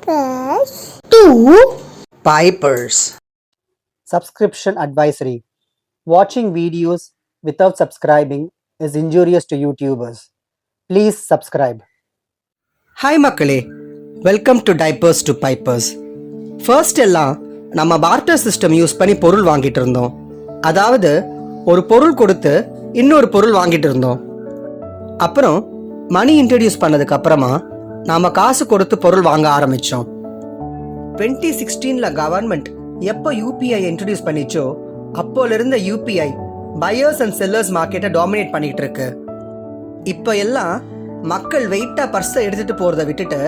Pipers. 2 Pipers. Subscription advisory. Watching videos without subscribing is injurious to YouTubers. Please subscribe. Hi மக்களே, welcome to typers to pipers. First எல்லாம் நம்ம barter system use பண்ணி பொருள் வாங்கிட்டு இருந்தோம். அதாவது ஒரு பொருள் கொடுத்து இன்னொரு பொருள் வாங்கிட்டு இருந்தோம். அப்புறம் மணி இன்ட்ரடியூஸ் பண்ணதுக்கு அப்புறமா நாம காசு கொடுத்து பொருள் வாங்க ஆரம்பிச்சோம். 2016ல கவர்மெண்ட் எப்போ யூபிஐ இன்ட்ரடியூஸ் பண்ணிச்சோ அப்போல இருந்த யூபிஐ பையர்ஸ் அண்ட் செல்லர்ஸ் மார்க்கெட்டை டாமினேட் பண்ணிட்டு இருக்கு. இப்போ எல்லாம் மக்கள் வெயிட்டா பர்ஸை எடுத்துட்டு போறதை விட்டுட்டு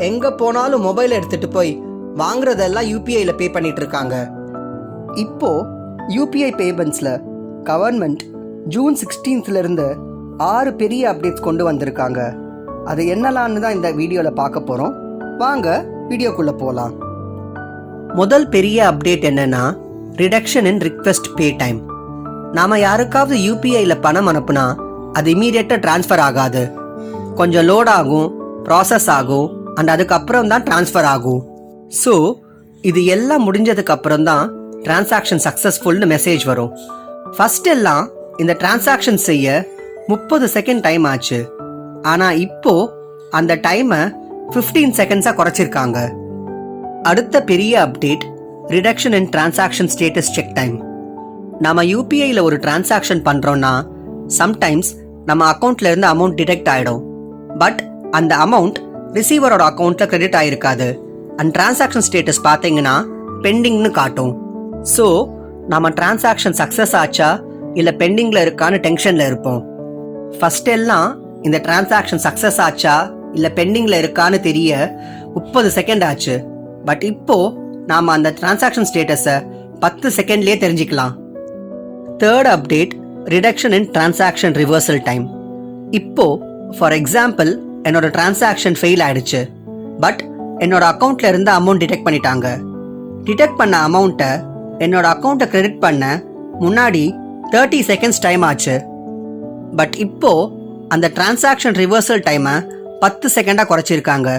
எங்க போனாலும் மொபைல் எடுத்துட்டு போய் வாங்குறதெல்லாம் யூபிஐல பே பண்ணிட்டு இருக்காங்க. இப்போ யூபிஐ பேமெண்ட்ஸ்ல கவர்மெண்ட் ஜூன் 16th இருந்து 6 பெரிய அப்டேட்ஸ் கொண்டு வந்திருக்காங்க. அது என்னலான்னு தான் இந்த வீடியோல பார்க்க போறோம். வாங்க வீடியோக்குள்ள போலாம். முதல் பெரிய அப்டேட் என்னன்னா ரிடக்ஷன் இன் ரிக்வெஸ்ட் பே டைம். நாம யாருக்காவது யூபிஐல பணம் அனுப்புனா அது இமீடியட்டா டிரான்ஸ்ஃபர் ஆகாது. கொஞ்சம் லோட் ஆகும், ப்ராசஸ் ஆகும் அண்ட் அதுக்கப்புறம் தான் டிரான்ஸ்ஃபர் ஆகும். ஸோ இது எல்லாம் முடிஞ்சதுக்கு அப்புறம் தான் டிரான்சாக்ஷன் சக்சஸ்ஃபுல்னு மெசேஜ் வரும். ஃபர்ஸ்ட் எல்லாம் இந்த டிரான்சாக்ஷன் செய்ய 30 செகண்ட் டைம் ஆச்சு. ஆனா இப்போ அந்த டைமை 15 செகண்ட்ஸா குறைச்சிருக்காங்க. அடுத்த பெரிய அப்டேட் ரிடக்ஷன் இன் டிரான்சாக்ஷன் ஸ்டேட்டஸ் செக் டைம். நாம யூபிஐல ஒரு டிரான்சாக்ஷன் பண்றோம்னா சம்டைம்ஸ் நம்ம அக்கௌண்ட்ல இருந்து அமௌண்ட் டிடெக்ட் ஆயிடும். பட் அந்த அமௌண்ட் ரிசீவரோட அக்கௌண்ட்ல கிரெடிட் ஆயிருக்காது. அண்ட் டிரான்சாக்ஷன் ஸ்டேட்டஸ் பாத்தீங்கன்னா பெண்டிங்னு காட்டும். ஸோ நம்ம டிரான்சாக்ஷன் சக்சஸ் ஆச்சா இல்ல பெண்டிங்ல இருக்கான்னு டென்ஷன்ல இருப்போம். ஃபர்ஸ்ட் எல்லாம் இந்த டிரான்சாக்ஷன் சக்சஸ் ஆச்சா இல்ல பெண்டிங்ல இருக்கான்னு தெரிய 30 செகண்ட் ஆச்சு. பட் இப்போ நாம அந்த டிரான்சாக்ஷன் ஸ்டேட்டஸை 10 செகண்ட்லயே தெரிஞ்சுக்கலாம். தேர்ட் அப்டேட் ரிடக்ஷன் இன் டிரான்சாக்ஷன் ரிவர்சல் டைம். இப்போ ஃபார் எக்ஸாம்பிள் என்னோட டிரான்சாக்ஷன் ஃபெயில் ஆயிடுச்சு. பட் என்னோட அக்கௌண்ட்ல இருந்து அமௌண்ட் டிடெக்ட் பண்ணிட்டாங்க. டிடெக்ட் பண்ண அமௌண்ட்டை என்னோட அக்கௌண்ட்டை கிரெடிட் பண்ண முன்னாடி 30 செகண்ட்ஸ் டைம் ஆச்சு. பட் இப்போ அந்த டிரான்சாக்ஷன் ரிவர்சல் டைமை 10 செகண்டா குறைச்சிருக்காங்க.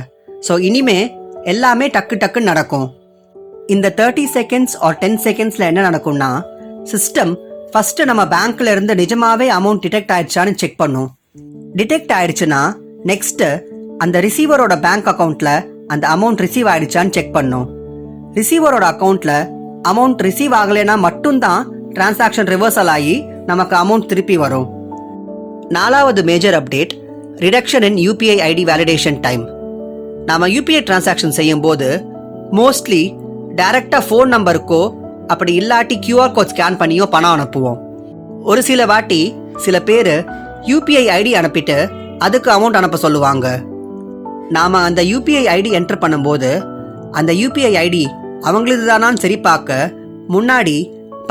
ஸோ இனிமே எல்லாமே டக்கு டக்குன்னு நடக்கும். இந்த 30 செகண்ட்ஸ் ஆர் 10 செகண்ட்ஸ்ல என்ன நடக்கும்னா சிஸ்டம் ஃபர்ஸ்ட் நம்ம பேங்க்ல இருந்து நிஜமாவே அமௌண்ட் டிடெக்ட் ஆயிடுச்சான்னு செக் பண்ணும். டிடெக்ட் ஆயிடுச்சுன்னா நெக்ஸ்ட் அந்த ரிசீவரோட பேங்க் அக்கௌண்ட்ல அந்த அமௌண்ட் ரிசீவ் ஆயிடுச்சான்னு செக் பண்ணும். ரிசீவரோட அக்கௌண்ட்ல அமௌண்ட் ரிசீவ் ஆகலைன்னா மட்டும்தான் டிரான்சாக்ஷன் ரிவர்சல் ஆகி நமக்கு அமௌண்ட் திருப்பி வரும். நாலாவது major update reduction in UPI ID validation time. நாம யூபிஐ டிரான்சாக்ஷன் செய்யும் போது மோஸ்ட்லி டைரக்டா ஃபோன் நம்பருக்கோ அப்படி இல்லாட்டி கியூஆர் கோட் ஸ்கேன் பண்ணியோ பணம் அனுப்புவோம். ஒரு சில வாட்டி சில பேர் யூபிஐ ஐடி அனுப்பிட்டு அதுக்கு அமௌண்ட் அனுப்ப சொல்லுவாங்க. நாம அந்த யூபிஐ ஐடி என்டர் பண்ணும்போது அந்த யூபிஐ ஐடி அவங்களது தானான்னு சரி பார்க்க முன்னாடி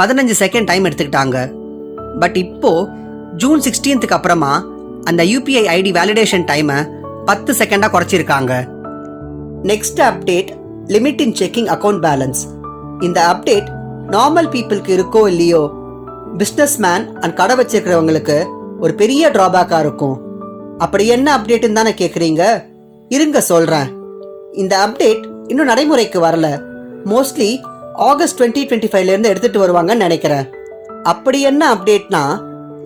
15 செகண்ட் டைம் எடுத்துக்கிட்டாங்க. பட் இப்போ ஜூன் 16th அப்புறமா அந்த யூபிஐ ஐடி வேலிடேஷன் டைமை 10 செகண்டா குறைச்சிருக்காங்க. நெக்ஸ்ட் அப்டேட் லிமிட் இன் செக்கிங் அக்கௌண்ட் பேலன்ஸ். இந்த அப்டேட் நார்மல் பீப்புளுக்கு இருக்கோ இல்லையோ பிஸ்னஸ் மேன் அண்ட் கடை வச்சிருக்கிறவங்களுக்கு ஒரு பெரிய டிராபேக்கா இருக்கும். அப்படி என்ன அப்டேட்னு தானே கேக்குறீங்க? இருங்க சொல்றேன். இந்த அப்டேட் இன்னும் நடைமுறைக்கு வரல. மோஸ்ட்லி ஆகஸ்ட் 2025ல இருந்து எடுத்துட்டு வருவாங்கன்னு நினைக்கிறேன். அப்படி என்ன அப்டேட்னா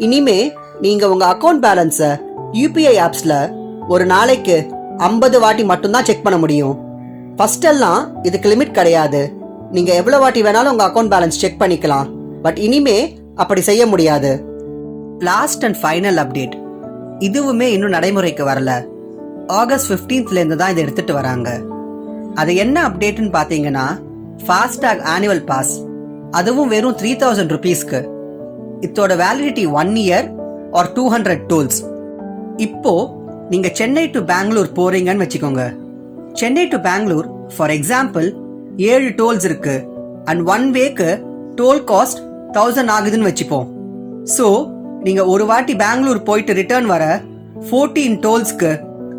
இனிமே நீங்க உங்க அக்கௌண்ட் பேலன்ஸை யூபிஐ ஆப்ஸ்ல ஒரு நாளைக்கு 50 வாட்டி மட்டும்தான் செக் பண்ண முடியும். ஃபர்ஸ்ட் எல்லாம் இதுக்கு லிமிட் கிடையாது. நீங்க எவ்வளவு வாட்டி வேணாலும் உங்க அக்கௌண்ட் பேலன்ஸ் செக் பண்ணிக்கலாம். பட் இனிமே அப்படி செய்ய முடியாது. லாஸ்ட் அண்ட் ஃபைனல் அப்டேட் இதுவுமே இன்னும் நடைமுறைக்கு வரல. ஆகஸ்ட் 15th இருந்து தான் இதை எடுத்துட்டு வராங்க. அது என்ன அப்டேட்னு பாத்தீங்கன்னா ஃபாஸ்டாக் ஆனுவல் பாஸ். அதுவும் வெறும் 3000 rupeesக்கு. இதோட வேலிடிட்டி 1 year ஆர் 200 tolls. இப்போ நீங்க சென்னை டு பெங்களூர் போறீங்கன்னு வச்சுக்கோங்க. Chennai to Bangalore for example 7 tolls இருக்கு அண்ட் 1 வேக்கு டோல் காஸ்ட் 1000 ஆகுதுன்னு வச்சுப்போம். ஸோ நீங்க ஒரு வாட்டி பெங்களூர் போயிட்டு ரிட்டர்ன் வர 14 டோல்ஸ்க்கு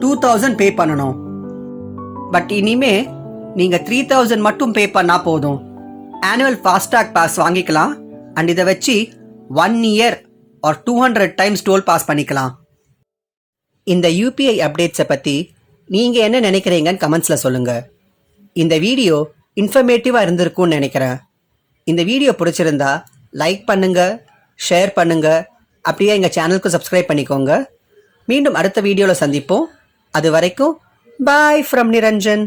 2000 பே பண்ணணும். பட் இனிமே நீங்க 3000 மட்டும் பே பண்ணா போதும். ஆனுவல் ஃபாஸ்டாக் பாஸ் வாங்கிக்கலாம் அண்ட் இதை வச்சு 1 year or 200 times toll pass பண்ணிக்கலாம். இந்த யூபிஐ அப்டேட்ஸை பற்றி நீங்கள் என்ன நினைக்கிறீங்கன்னு கமெண்ட்ஸில் சொல்லுங்கள். இந்த வீடியோ இன்ஃபர்மேட்டிவாக இருந்திருக்கும்னு நினைக்கிறேன். இந்த வீடியோ பிடிச்சிருந்தா லைக் பண்ணுங்க, ஷேர் பண்ணுங்க, அப்படியே எங்கள் சேனலுக்கு சப்ஸ்கிரைப் பண்ணிக்கோங்க. மீண்டும் அடுத்த வீடியோவில் சந்திப்போம். அது வரைக்கும் பாய் ஃப்ரம் நிரஞ்சன்.